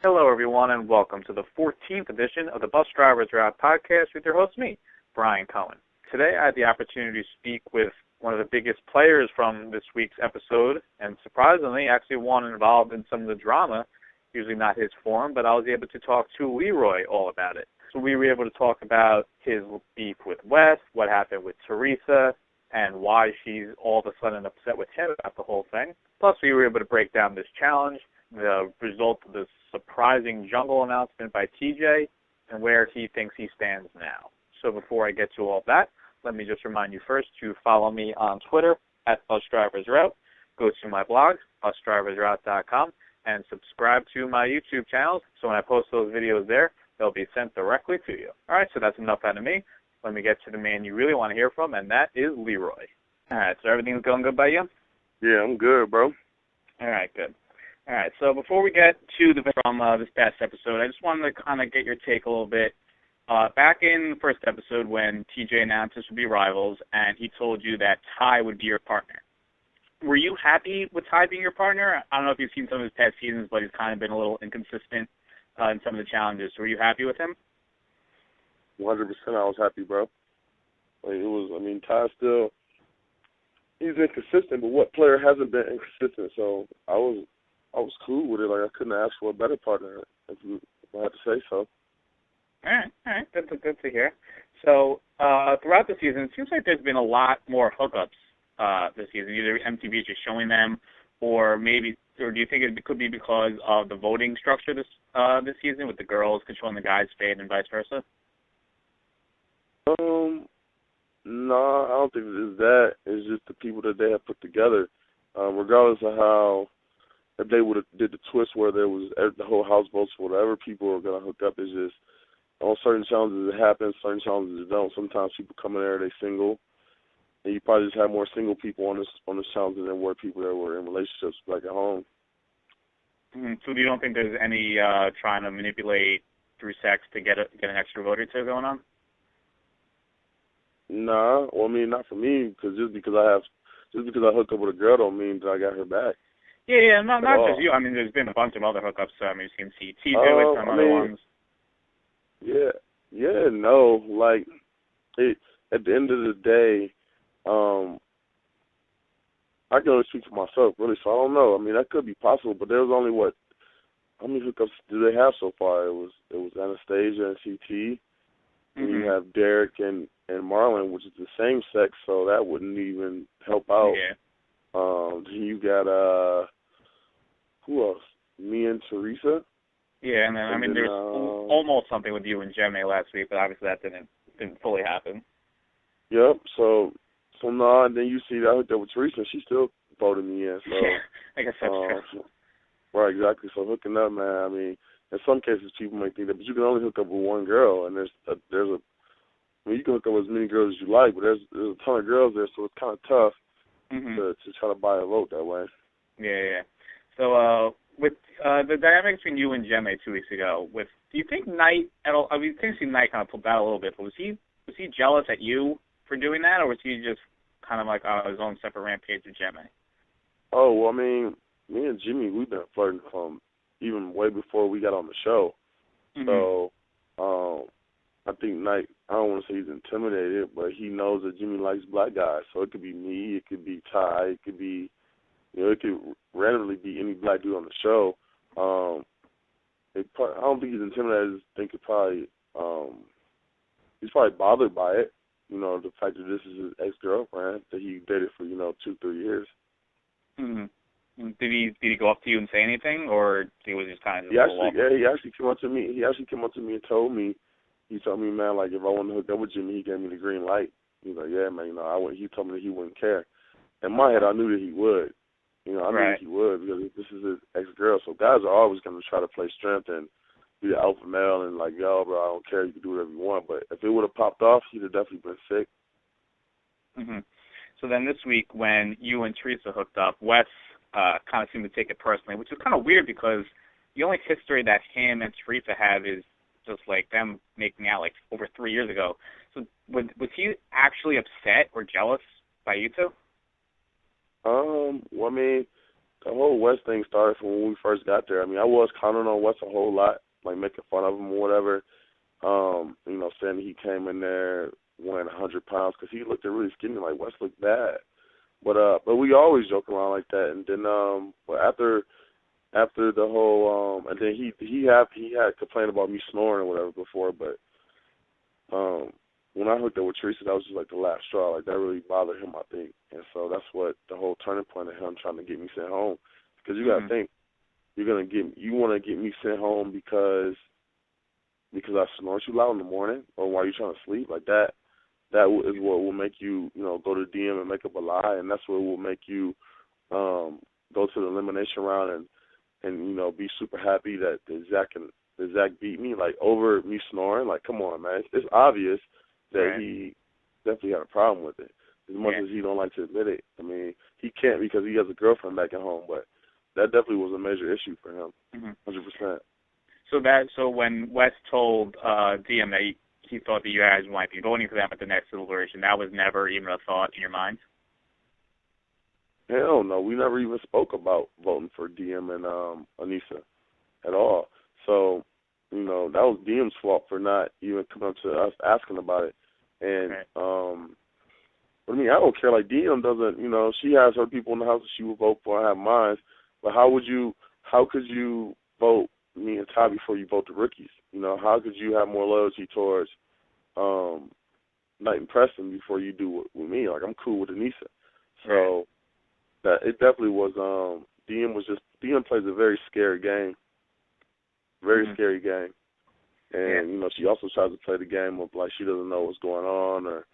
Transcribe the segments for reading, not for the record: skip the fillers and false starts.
Hello, everyone, and welcome to the 14th edition of the Bus Drivers Route podcast with your host, me, Brian Cohen. Today, I had the opportunity to speak with one of the biggest players from this week's episode, and surprisingly, actually one involved in some of the drama, usually not his form, but I was able to talk to Leroy all about it. So we were able to talk about his beef with Wes, what happened with Theresa, and why she's all of a sudden upset with him about the whole thing. Plus, we were able to break down this challenge, the result of the surprising jungle announcement by TJ, and where he thinks he stands now. So before I get to all that, let me just remind you first to follow me on Twitter at BusDriversRoute. Go to my blog, busdriversroute.com, and subscribe to my YouTube channel. So when I post those videos there, they'll be sent directly to you. All right, so that's enough out of me. Let me get to the man you really want to hear from, and that is Leroy. All right, so everything's going good by you? Yeah, I'm good, bro. All right, good. All right, so before we get to the from this past episode, I just wanted to kind of get your take a little bit. Back in the first episode when TJ announced this would be rivals, and he told you that Ty would be your partner. Were you happy with Ty being your partner? I don't know if you've seen some of his past seasons, but he's kind of been a little inconsistent in some of the challenges. Were you happy with him? 100%, I was happy, bro. Ty still, he's inconsistent, but what player hasn't been inconsistent? So I was cool with it. Like, I couldn't ask for a better partner, if I had to say so. All right, that's good to hear. So throughout the season, it seems like there's been a lot more hookups this season. Either MTV just showing them, or do you think it could be because of the voting structure this season, with the girls controlling the guys' fate and vice versa? No, I don't think it's that. It's just the people that they have put together. Regardless of how, if they would have did the twist where there was the whole house votes for whatever people are going to hook up, it's just on certain challenges it happens, certain challenges it don't. Sometimes people come in there, they single, and you probably just have more single people on this challenge than were people that were in relationships like at home. Mm-hmm. So you don't think there's any trying to manipulate through sex to get an extra vote or two going on? Nah, not for me, because just because I hook up with a girl don't mean that I got her back. Yeah, not just you. There's been a bunch of other hookups. You can see TJ with some other ones. Yeah, no. Like, at the end of the day, I can only speak for myself, really, so I don't know. That could be possible, but there was only, how many hookups do they have so far? It was Anastasia and CT, and you have Derek and Marlon, which is the same sex, so that wouldn't even help out. Yeah. You got, who else? Me and Theresa. Yeah, and then, there was almost something with you and Jemmye last week, but obviously that didn't fully happen. Yep, so no, and then you see that I hooked up with Theresa, and she still voted me in. So, yeah, I guess that's true. Right, exactly. So hooking up, man, in some cases people may think that, but you can only hook up with one girl, and you can hook up with as many girls as you like, but there's a ton of girls there, so it's kind of tough to try to buy a vote that way. Yeah. So with the dynamic between you and Jemmye 2 weeks ago, do you think Knight at all? Knight kind of pulled back a little bit, but was he jealous at you for doing that, or was he just kind of like on his own separate rampage with Jemmye? Oh, well, me and Jemmye, we've been flirting from even way before we got on the show. So I think Knight, I don't want to say he's intimidated, but he knows that Jemmye likes black guys. So it could be me, it could be Ty, it could be, it could randomly be any black dude on the show. I don't think he's intimidated. I think he's probably bothered by it. The fact that this is his ex-girlfriend that he dated for 2-3 years. Did he go up to you and say anything, or he was just kind of? He actually came up to me. He actually came up to me and told me. He told me, man, like if I wanted to hook up with Jemmye, he gave me the green light. He was like, yeah, man, he told me that he wouldn't care. In my head, I knew that he would. I knew that he would, because this is his ex-girl. So guys are always going to try to play strength and be the alpha male and like, yo, bro, I don't care. You can do whatever you want. But if it would have popped off, he'd have definitely been sick. So then this week when you and Theresa hooked up, Wes kind of seemed to take it personally, which is kind of weird because the only history that him and Theresa have is just like them making out like over 3 years ago. So was he actually upset or jealous by you two? Well, the whole West thing started from when we first got there. I mean, I was counting on West a whole lot, like making fun of him or whatever. Saying that he came in there weighing 100 pounds because he looked really skinny, like West looked bad. But we always joke around like that. And then but after the whole and then he had complained about me snoring or whatever before, but when I hooked up with Theresa, that was just like the last straw. Like that really bothered him, I think. And so that's what the whole turning point of him trying to get me sent home. Because you gotta think you want to get me sent home because I snore too loud in the morning or while you're trying to sleep, like that. That is what will make you, go to DM and make up a lie, and that's what will make you go to the elimination round and be super happy that Zach beat me, like over me snoring. Like, come on, man, it's obvious that he definitely had a problem with it. As much as he don't like to admit it, I mean, he can't because he has a girlfriend back at home, but that definitely was a major issue for him, 100%. So when Wes told DM that he thought that you guys might be voting for them at the next Deliberation, that was never even a thought in your mind? Hell no. We never even spoke about voting for DM and Anissa at all. So, that was DM's fault for not even coming up to us asking about it. And, I mean, I don't care. Like, DM doesn't, she has her people in the house that she will vote for. I have mine. But how could you vote me and Ty before you vote the rookies? How could you have more loyalty towards Knight and Preston before you do with me? Like, I'm cool with Anissa. So that it definitely was. DM plays a very scary game, scary game, and she also tries to play the game of like she doesn't know what's going on or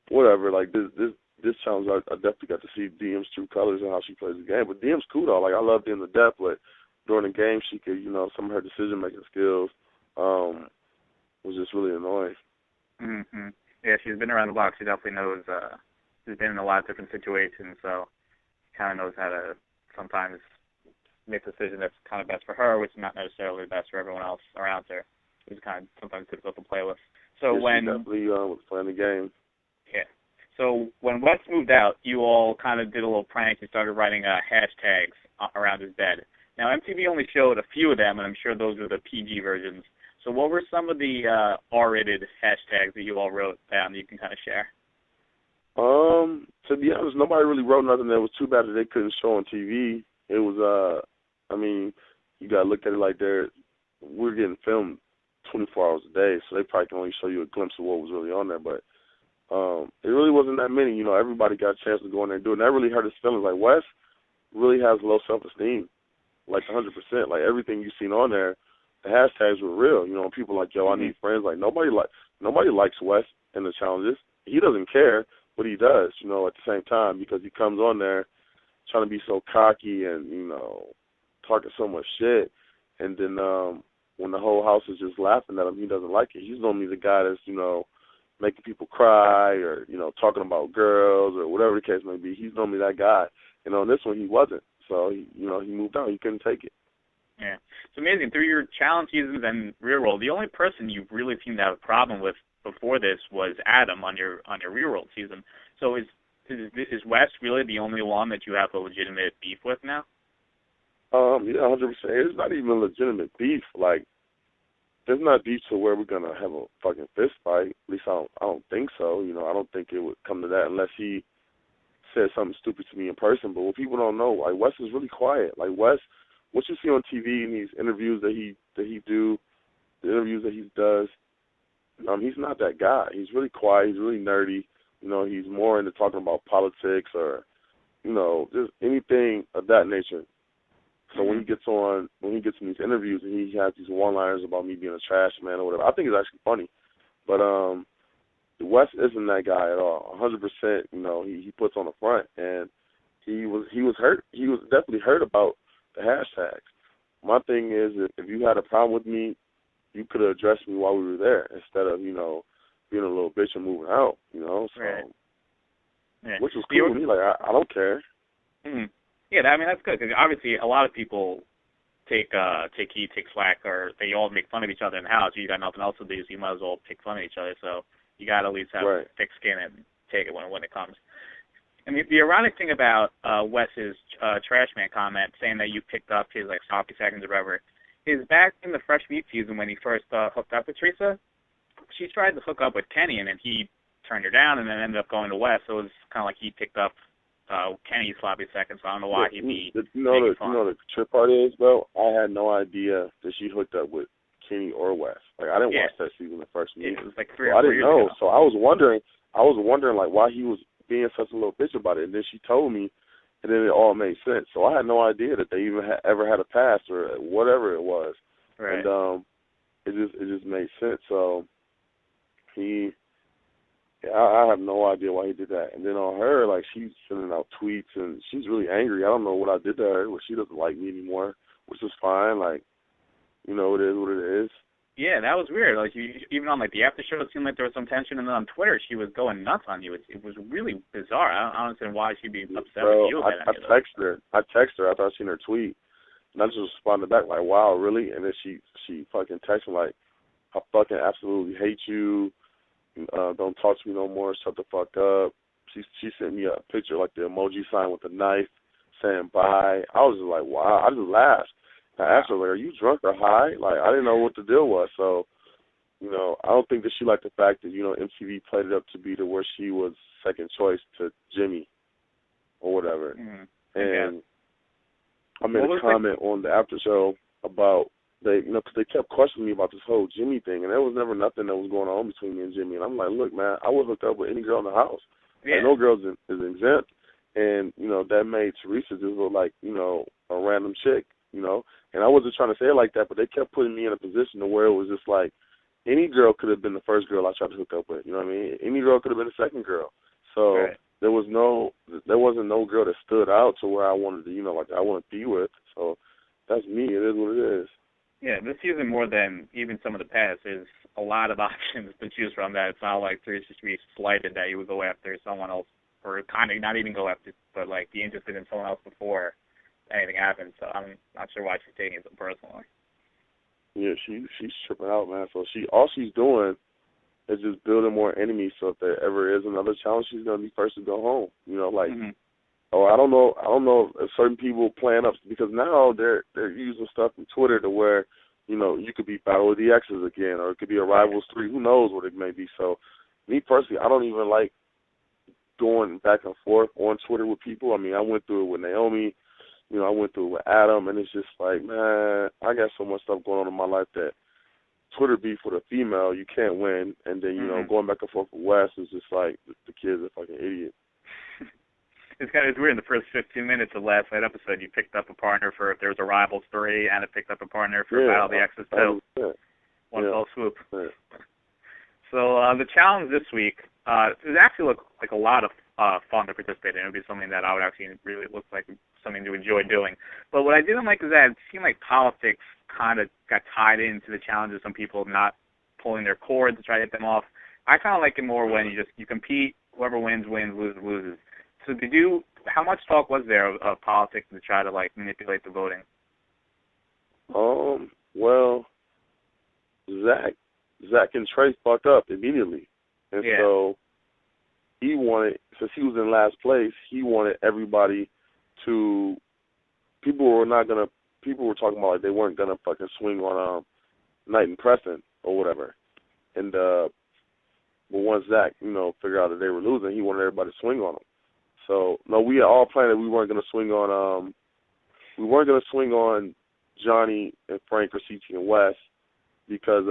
whatever. Like this challenge, I definitely got to see DM's true colors and how she plays the game. But DM's cool though. Like I love DM to death, but during the game, she could, some of her decision-making skills was just really annoying. Mm-hmm. Yeah, she's been around the block. She definitely knows. She's been in a lot of different situations, so she kind of knows how to sometimes make a decision that's kind of best for her, which is not necessarily best for everyone else around her. It's kind of sometimes difficult to play with. So when she definitely was playing the game. Yeah. So when Wes moved out, you all kind of did a little prank and started writing hashtags around his bed. Now, MTV only showed a few of them, and I'm sure those are the PG versions. So what were some of the R-rated hashtags that you all wrote down that you can kind of share? To be honest, nobody really wrote nothing that was too bad that they couldn't show on TV. It was, you got to look at it like we're getting filmed 24 hours a day, so they probably can only show you a glimpse of what was really on there. But it really wasn't that many. Everybody got a chance to go in there and do it. And that really hurt his feelings. Like, Wes really has low self-esteem. Like 100%, like everything you've seen on there, the hashtags were real. People like, yo, I need friends. Like nobody likes Wes in the challenges. He doesn't care, but he does. At the same time because he comes on there trying to be so cocky and talking so much shit, and then when the whole house is just laughing at him, he doesn't like it. He's normally the guy that's making people cry or talking about girls or whatever the case may be. He's normally that guy. On this one he wasn't. So, he moved on. He couldn't take it. Yeah. It's amazing. Through your challenge seasons and reroll, the only person you really seemed to have a problem with before this was Adam on your reroll season. So is Wes really the only one that you have a legitimate beef with now? Yeah, 100%. It's not even legitimate beef. Like, there's not beef to where we're going to have a fucking fist fight. At least I don't think so. I don't think it would come to that unless he said something stupid to me in person. But what people don't know, like, Wes is really quiet. Like, Wes, what you see on TV in these interviews that he do, the interviews that he does, he's not that guy. He's really quiet. He's really nerdy. He's more into talking about politics or, just anything of that nature. So when he gets in these interviews and he has these one-liners about me being a trash man or whatever, I think it's actually funny. But Wes isn't that guy at all. 100%. He puts on the front, and he was hurt. He was definitely hurt about the hashtags. My thing is, if you had a problem with me, you could have addressed me while we were there instead of being a little bitch and moving out. So which was cool with me. Like I don't care. Mm-hmm. Yeah, that's good because obviously a lot of people take heat, take slack, or they all make fun of each other in the house. You got nothing else to do, so you might as well pick fun of each other. So you got to at least have thick skin and take it when it comes. And the ironic thing about Wes's trash man comment saying that you picked up his like sloppy seconds or whatever is back in the fresh meat season when he first hooked up with Theresa. She tried to hook up with Kenny and then he turned her down and then ended up going to Wes. So it was kind of like he picked up Kenny's sloppy seconds. So I don't know why he'd be. You know the trip part is, bro. I had no idea that she hooked up with Kenny or Wes. Like I didn't watch that season the first meeting. It was like 3 or 4 years ago. I didn't know. So I was wondering like why he was being such a little bitch about it. And then she told me, and then it all made sense. So I had no idea that they even ever had a past or whatever it was. Right. And it just made sense. So I have no idea why he did that. And then on her, like she's sending out tweets and she's really angry. I don't know what I did to her, but she doesn't like me anymore, which is fine. Like, you know, it is what it is. Yeah, that was weird. Like even on like the after show, it seemed like there was some tension, and then on Twitter, she was going nuts on you. It was really bizarre. I don't understand why she'd be upset with you about it. I texted her after I seen her tweet, and I just responded back like, "Wow, really?" And then she fucking texted me like, "I fucking absolutely hate you. Don't talk to me no more. Shut the fuck up." She sent me a picture like the emoji sign with the knife, saying bye. I was just like, wow. I just laughed. I asked her, like, are you drunk or high? Like, I didn't know what the deal was. So, you know, I don't think that she liked the fact that, you know, MTV played it up to be to where she was second choice to Jemmye or whatever. Mm-hmm. And I made a comment on the after show about, because they kept questioning me about this whole Jemmye thing, and there was never nothing that was going on between me and Jemmye. And I'm like, look, man, I would hook up with any girl in the house. Yeah. Like, no girl is exempt. And, you know, that made Theresa just look like, you know, a random chick, you know. And I wasn't trying to say it like that, but they kept putting me in a position to where it was just like any girl could have been the first girl I tried to hook up with. You know what I mean? Any girl could have been the second girl. So there wasn't no girl that stood out to where I wanted to, you know, like I want to be with. So that's me. It is what it is. Yeah, this season more than even some of the past, there's a lot of options to choose from. That it's not like Theresa should be slighted that you would go after someone else, or kind of not even go after, but like be interested in someone else before anything happens. So I'm not sure why she's taking it so personally. Yeah, she's tripping out, man. So all she's doing is just building more enemies. So if there ever is another challenge, she's gonna be first to go home. You know, like. Mm-hmm. Or I don't know if certain people plan up, because now they're using stuff from Twitter to where, you know, you could be Battle of the Exes again, or it could be a Rivals 3. Who knows what it may be. So, me personally, I don't even like going back and forth on Twitter with people. I mean, I went through it with Naomi, you know, I went through it with Adam, and it's just like, man, I got so much stuff going on in my life that Twitter beef with a female, you can't win. And then, you know, going back and forth with Wes is just like, the kid's a fucking idiot. It's weird. In the first 15 minutes of last night's episode, you picked up a partner for if there was a Rivals 3, and it picked up a partner for Battle of the Exes 2. One fell swoop. Yeah. So the challenge this week, it actually looked like a lot of fun to participate in. It would be something that I would actually really look like something to enjoy doing. But what I didn't like is that it seemed like politics kind of got tied into the challenges. Some people not pulling their cord to try to hit them off. I kind of like it more when you compete, whoever wins, loses. So how much talk was there of politics to try to like manipulate the voting? Well, Zach and Trey fucked up immediately. And so he wanted, since he was in last place, he wanted everybody to, people were talking about like they weren't gonna fucking swing on Knight and Preston or whatever. And but once Zach, you know, figured out that they were losing, he wanted everybody to swing on them. So no, we had all planned that we weren't gonna swing on Johnny and Frank or CT and Wes because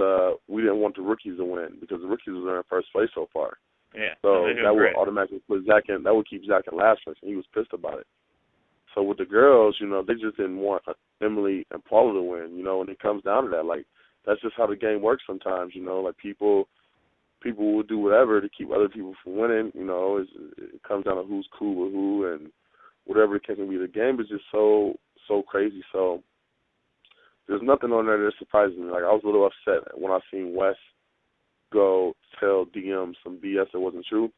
we didn't want the rookies to win, because the rookies were in first place so far. Yeah. So that would automatically put that would keep Zach in last place, and he was pissed about it. So with the girls, you know, they just didn't want Emily and Paula to win, you know, and it comes down to that. Like, that's just how the game works sometimes, you know, like people will do whatever to keep other people from winning, you know. It comes down to who's cool with who and whatever it can be. The game is just so crazy. So there's nothing on there that surprises me. Like, I was a little upset when I seen Wes go tell DM some BS that wasn't true.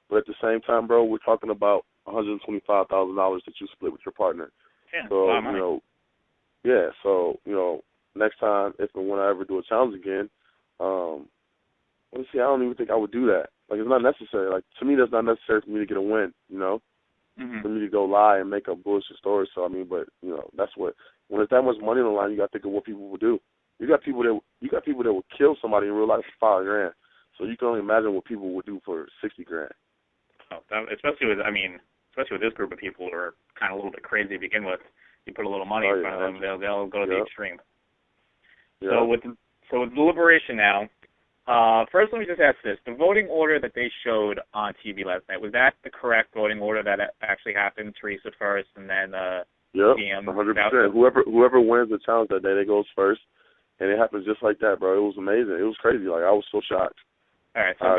But at the same time, bro, we're talking about $125,000 that you split with your partner. Yeah, so, you know, so, you know, next time, if and when I ever do a challenge again, let's see, I don't even think I would do that. Like, it's not necessary. Like, to me, that's not necessary for me to get a win, you know? for me to go lie and make up bullshit stories. So I mean, but that's what, when there's that much money on the line, you got to think of what people would do. You got people that would kill somebody in real life for $5,000. So you can only imagine what people would do for $60,000. Oh, especially with this group of people who are kind of a little bit crazy to begin with. You put a little money in front of them, they'll go to the extreme. Yeah. So with Deliberation now, first let me just ask this. The voting order that they showed on TV last night, was that the correct voting order that actually happened? Theresa first and then DM? 100%. Whoever wins the challenge that day, they goes first. And it happens just like that, bro. It was amazing. It was crazy. Like, I was so shocked. All right, so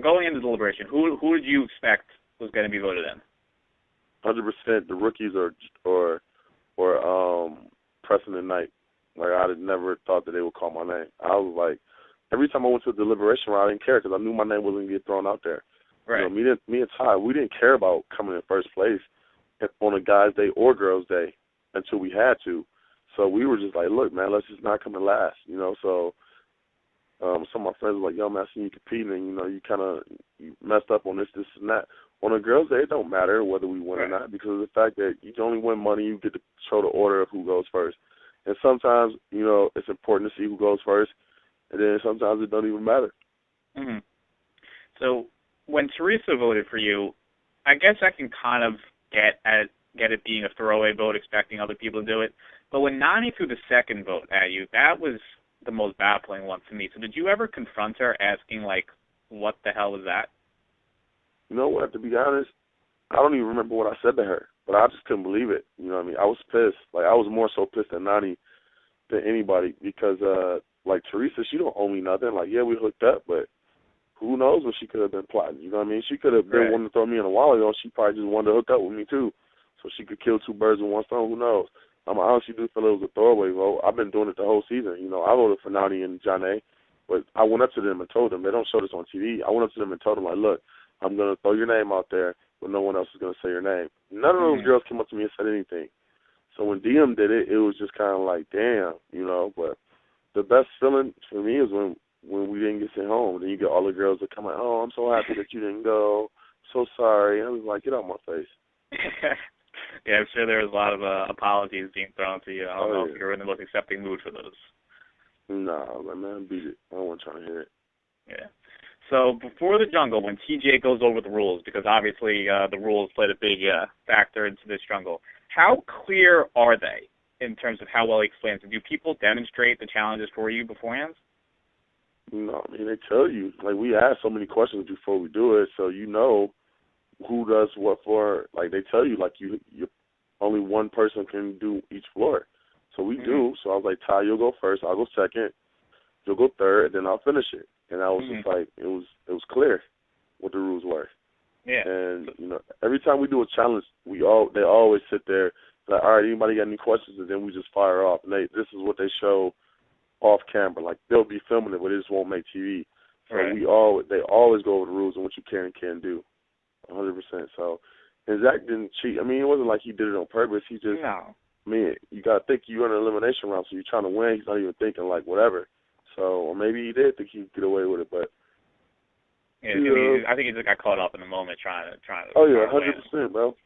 going into Deliberation, who did you expect was going to be voted in? 100% the rookies or Preston and Knight. Like, I had never thought that they would call my name. I was like, every time I went to a Deliberation round, I didn't care because I knew my name wasn't going to get thrown out there. Right. Me and Ty, we didn't care about coming in first place on a guy's day or girl's day until we had to. So we were just like, look, man, let's just not come in last, So some of my friends were like, yo, man, I seen you competing, and, you kind of messed up on this, and that. On a girl's day, it don't matter whether we win or not because of the fact that you can only win money. You get to show the order of who goes first. And sometimes, it's important to see who goes first, and then sometimes it don't even matter. Mm-hmm. So when Theresa voted for you, I guess I can kind of get it being a throwaway vote, expecting other people to do it. But when Nani threw the second vote at you, that was the most baffling one to me. So did you ever confront her asking, like, what the hell was that? You know what, to be honest, I don't even remember what I said to her, but I just couldn't believe it. You know what I mean? I was pissed. Like, I was more so pissed at Nani than anybody because, like, Theresa, she don't owe me nothing. Like, yeah, we hooked up, but who knows what she could have been plotting. You know what I mean? She could have been wanting to throw me in a while ago. She probably just wanted to hook up with me, too, so she could kill two birds with one stone. Who knows? I honestly do feel it was a throwaway vote. I've been doing it the whole season. I voted for Nani and Jemmye, but I went up to them and told them. They don't show this on TV. I went up to them and told them, like, look, I'm going to throw your name out there, but no one else is going to say your name. None of those girls came up to me and said anything. So when DM did it, it was just kind of like, damn, But the best feeling for me is when we didn't get sent home. Then you get all the girls that come like, oh, I'm so happy that you didn't go. So sorry. I was like, get out my face. Yeah, I'm sure there was a lot of apologies being thrown to you. I don't know if you were in the most accepting mood for those. Nah, man, beat it. I don't want to try to hear it. Yeah. So before the jungle, when TJ goes over the rules, because obviously the rules played a big factor into this jungle, how clear are they in terms of how well he explains it? Do people demonstrate the challenges for you beforehand? No, I mean, they tell you. Like, we ask so many questions before we do it, so who does what for. Like, they tell you, like, you only one person can do each floor. So we do. So I was like, Ty, you'll go first. I'll go second. You'll go third, and then I'll finish it. And I was just like, it was clear what the rules were. Yeah. And, every time we do a challenge, they always sit there, like, all right, anybody got any questions? And then we just fire off. And this is what they show off camera. Like, they'll be filming it, but it just won't make TV. So they always go over the rules and what you can and can't do. 100%. So, and Zach didn't cheat. I mean, it wasn't like he did it on purpose. He just, no. I mean, you got to think you're in an elimination round, so you're trying to win. He's not even thinking, like, whatever. So, or maybe he did think he'd get away with it, but. Yeah, I think he just got caught up in the moment trying to. Oh, yeah, 100%, bro.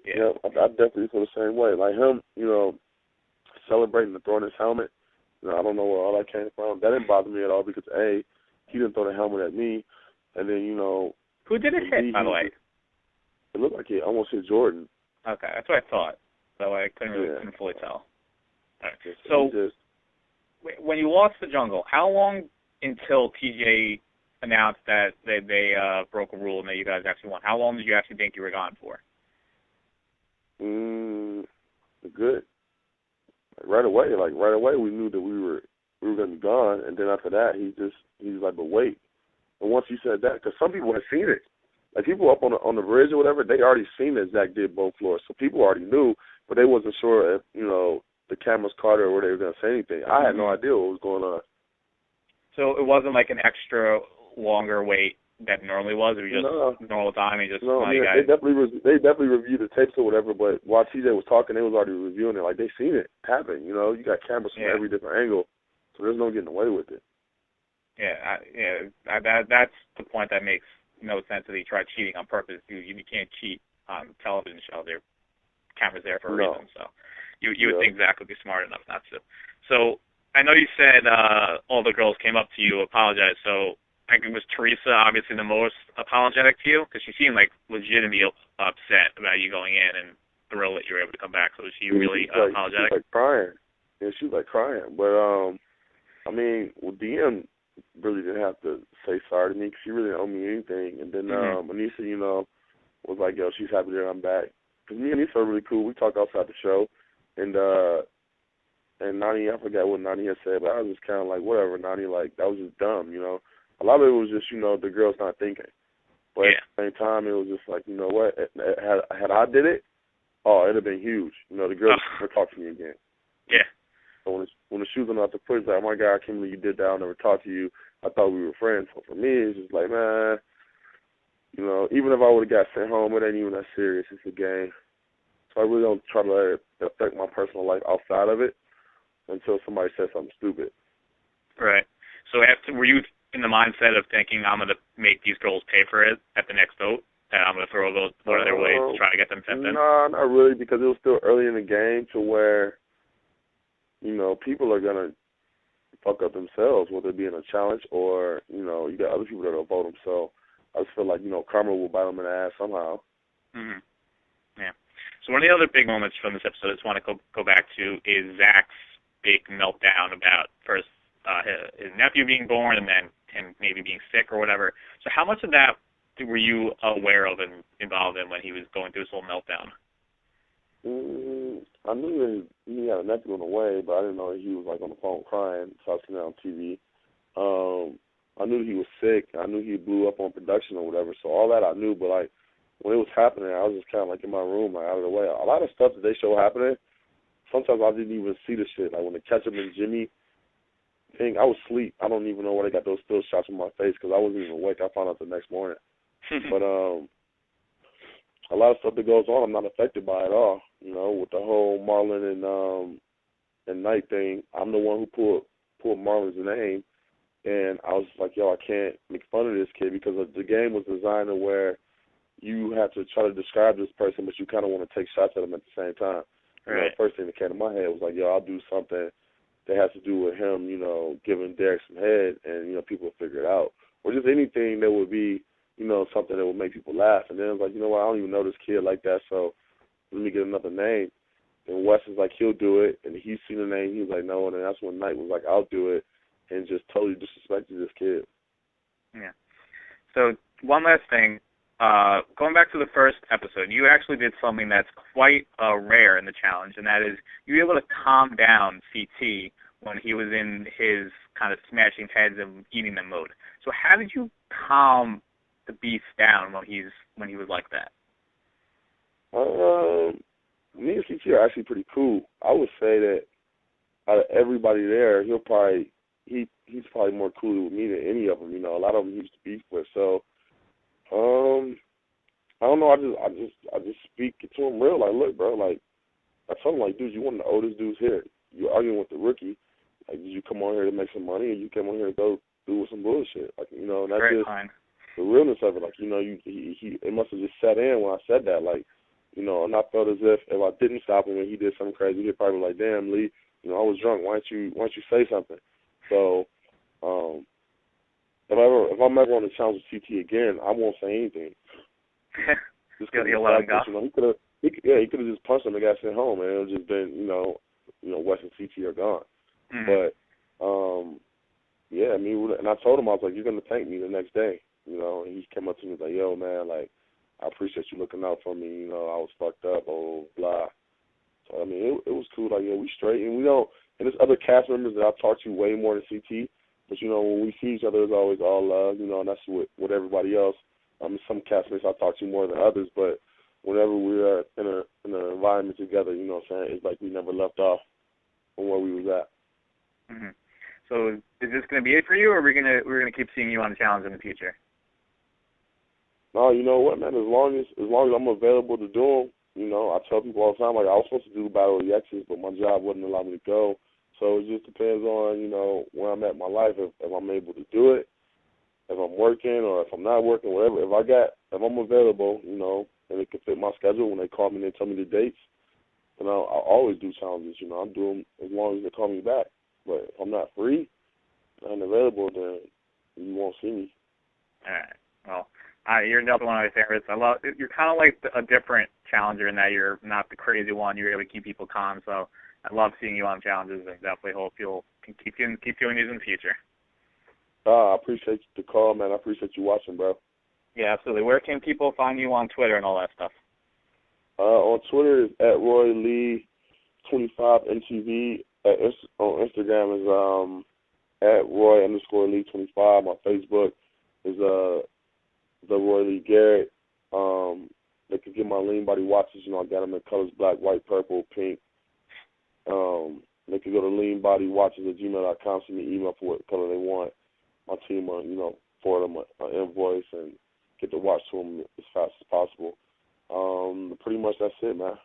Yeah. I definitely feel the same way. Like him, celebrating and throwing his helmet, I don't know where all that came from. That didn't bother me at all because, A, he didn't throw the helmet at me, and then, Who did it hit, by the way? It looked like it almost hit Jordan. Okay, that's what I thought. So I couldn't fully tell. All right. So when you lost the jungle, how long until TJ announced that they broke a rule and that you guys actually won? How long did you actually think you were gone for? Good. Right away we knew that we were going to be gone, and then after that he was like, but wait. And once he said that, because some people had seen it. Like, people up on the bridge or whatever, they already seen that Zach did both floors. So people already knew, but they wasn't sure if, the cameras caught it or they were going to say anything. I had no idea what was going on. So it wasn't like an extra longer wait that normally was? It was just normal time? And just, they definitely reviewed the tapes or whatever, but while TJ was talking, they was already reviewing it. Like, they seen it happen, You got cameras from every different angle, so there's no getting away with it. Yeah, that's the point that makes no sense that he tried cheating on purpose. You can't cheat on television show. There, cameras there for a reason. So you would think Zach would be smart enough not to. So I know you said all the girls came up to you, apologized. So I think it was Theresa obviously the most apologetic to you because she seemed like legitimately upset about you going in and thrilled that you were able to come back. So was she really apologetic? She was like crying. Yeah, she was like crying. But I mean, DM really didn't have to say sorry to me because she really didn't owe me anything. And then Anissa, you know, was like, yo, she's happy that I'm back. Because me and Anissa are really cool. We talk outside the show. And Nani, I forgot what Nani had said, but I was just kind of like, whatever, Nani, like, that was just dumb, you know. A lot of it was just, you know, the girls not thinking. But at the same time, it was just like, you know what, had I did it, oh, it would have been huge. You know, the girls would never talk to me again. Yeah. So when the shoes went off the foot, it's like, oh, my God, I can't believe you did that. I'll never talk to you. I thought we were friends. So for me, it's just like, man, you know, even if I would have got sent home, it ain't even that serious. It's a game. So I really don't try to let it affect my personal life outside of it until somebody says something stupid. Right. So were you in the mindset of thinking I'm going to make these girls pay for it at the next vote? And I'm going to throw those one of their ways to try to get them sent in? No, not really, because it was still early in the game to where, you know, people are going to fuck up themselves, whether it be in a challenge or, you know, you got other people that will vote them. So I just feel like, you know, karma will bite them in the ass somehow. Mm-hmm. Yeah. So one of the other big moments from this episode I just want to go back to is Zach's big meltdown about first his nephew being born and then him maybe being sick or whatever. So how much of that were you aware of and involved in when he was going through his whole meltdown? I knew that he had a nephew on the way, but I didn't know that he was like on the phone crying, so I was seeing it on TV. I knew he was sick. I knew he blew up on production or whatever, so all that I knew, but like when it was happening, I was just kind of like in my room, like out of the way. A lot of stuff that they show happening, sometimes I didn't even see the shit. Like when the ketchup and Jemmye thing, I was asleep. I don't even know where they got those still shots in my face because I wasn't even awake. I found out the next morning. But a lot of stuff that goes on, I'm not affected by at all. You know, with the whole Marlon and Knight thing, I'm the one who pulled Marlon's name, and I was like, yo, I can't make fun of this kid because the game was designed to where you have to try to describe this person, but you kind of want to take shots at him at the same time. Right. You know, the first thing that came to my head was like, yo, I'll do something that has to do with him, you know, giving Derek some head, and, you know, people will figure it out. Or just anything that would be, you know, something that would make people laugh. And then it was like, you know what, I don't even know this kid like that, so let me get another name. And Wes is like, he'll do it. And he's seen the name. He was like, no. And then that's when Knight was like, I'll do it, and just totally disrespected this kid. Yeah. So one last thing. Going back to the first episode, you actually did something that's quite rare in the challenge, and that is you were able to calm down CT when he was in his kind of smashing heads and eating them mode. So how did you calm the beast down when he was like that? Me and CT are actually pretty cool. I would say that out of everybody there, he's probably more cool with me than any of them. You know, a lot of them he used to beef with. So, I don't know. I just speak to him real. Like, look, bro. Like, I told him, like, dude, you one of the oldest dudes here. You're arguing with the rookie. Like, did you come on here to make some money, or you came on here to go do some bullshit? Like, you know, and that's very just fine. The realness of it. Like, you know, he it must have just set in when I said that. Like, you know, and I felt as if I didn't stop him and he did something crazy, he'd probably be like, damn, Lee, you know, I was drunk. Why don't you say something? So, if I'm ever on the challenge with CT again, I won't say anything. Just because you'll let him go. You know, he could have just punched him and got sent home, and it would just been, you know, Wes and CT are gone. Mm-hmm. But yeah, I mean, and I told him, I was like, you're gonna thank me the next day, you know. And he came up to me and was like, yo, man, like, I appreciate you looking out for me. You know, I was fucked up, blah. So I mean, it was cool. Like, yeah, we straight, and we don't. And there's other cast members that I've talked to way more than CT. But you know, when we see each other, it's always all love. You know, and that's with everybody else. Some castmates I talk to more than others, but whenever we're in an environment together, you know what I'm saying, it's like we never left off from where we was at. Mm-hmm. So is this going to be it for you, or we're gonna keep seeing you on the challenge in the future? No, you know what, man. As long as I'm available to do them, you know, I tell people all the time, like, I was supposed to do Battle of the Exes, but my job wouldn't allow me to go. So it just depends on, you know, where I'm at in my life. If I'm able to do it, if I'm working or if I'm not working, whatever. If I'm available, you know, and it can fit my schedule when they call me and they tell me the dates, then I'll always do challenges. You know, I'll do them as long as they call me back. But if I'm not free, unavailable, then you won't see me. All right. Well, you're definitely one of my favorites. You're kind of like a different challenger in that you're not the crazy one. You're able to keep people calm. So I love seeing you on challenges, and definitely hope you'll keep doing these in the future. I appreciate the call, man. I appreciate you watching, bro. Yeah, absolutely. Where can people find you on Twitter and all that stuff? On Twitter is at RoyLee25NTV. On Instagram is at Roy_Lee25. My Facebook is the Roy Lee Garrett. They can get my lean body watches. You know, I got them in colors: black, white, purple, pink. They can go to leanbodywatches@gmail.com, send me an email for what color they want. My team will, you know, forward them an invoice and get the watch to them as fast as possible. Pretty much that's it, man.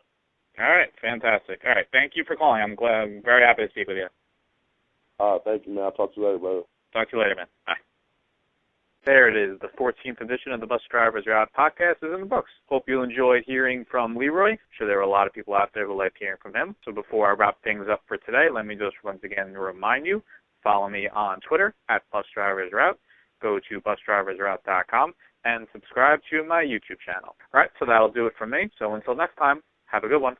All right, fantastic. All right, thank you for calling. I'm very happy to speak with you. Thank you, man. I'll talk to you later, brother. Talk to you later, man. Bye. There it is. The 14th edition of the Bus Drivers Are Out podcast is in the books. Hope you enjoyed hearing from Leroy. I'm sure there were a lot of people out there who liked hearing from him. So before I wrap things up for today, let me just once again remind you, follow me on Twitter at BusDriversRoute. Go to busdriversroute.com and subscribe to my YouTube channel. All right, so that'll do it from me. So until next time, have a good one.